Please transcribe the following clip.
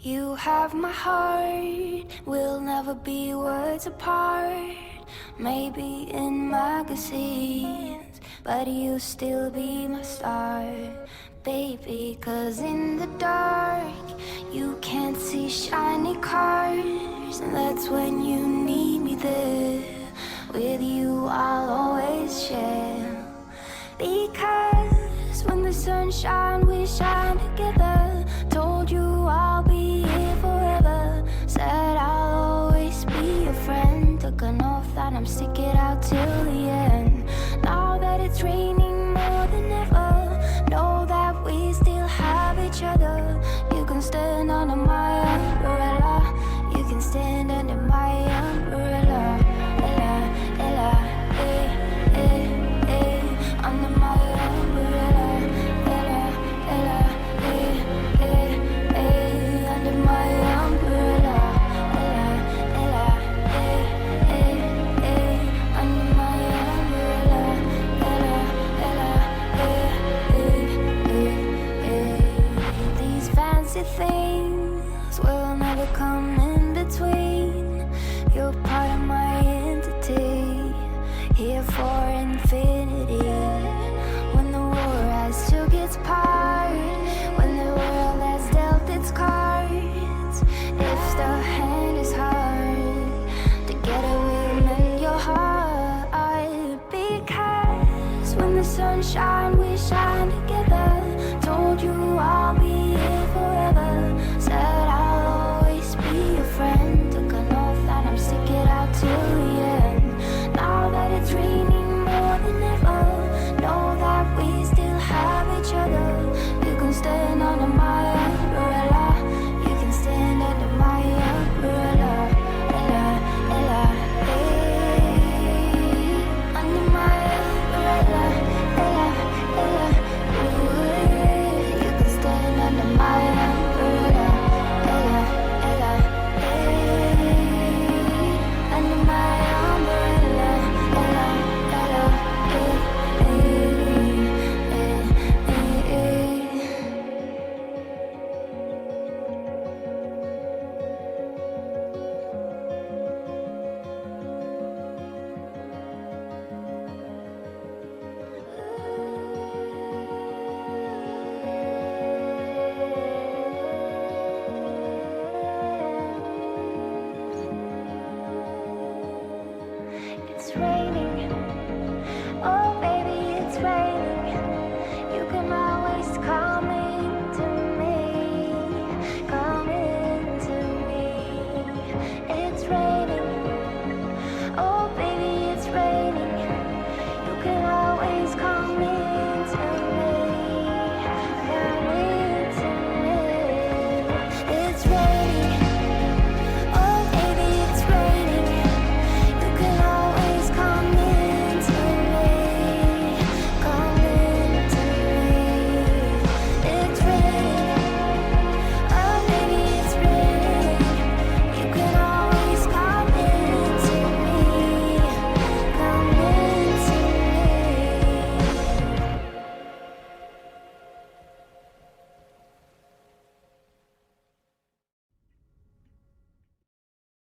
You have my heart, we'll never be words apart. Maybe in magazines, but you'll still be my star, baby. 'Cause in the dark, you can't see shiny cars, and that's when you need me there. With you I'll always share, because when the sun shines, we shine together. Told you I'll be here forever, said I'll always be your friend. Took an oath that I'm stick it out till the end. Now that it's raining more than ever, know that we still have each other. You can stand under my umbrella, you can stand under my umbrella. Ella, Ella, eh, eh, eh, under my umbrella. Ella, Ella, eh, eh, eh, under my umbrella. Ella, Ella, eh, eh, eh, under my umbrella. Ella, Ella, eh, eh, eh, eh. These fancy things will never come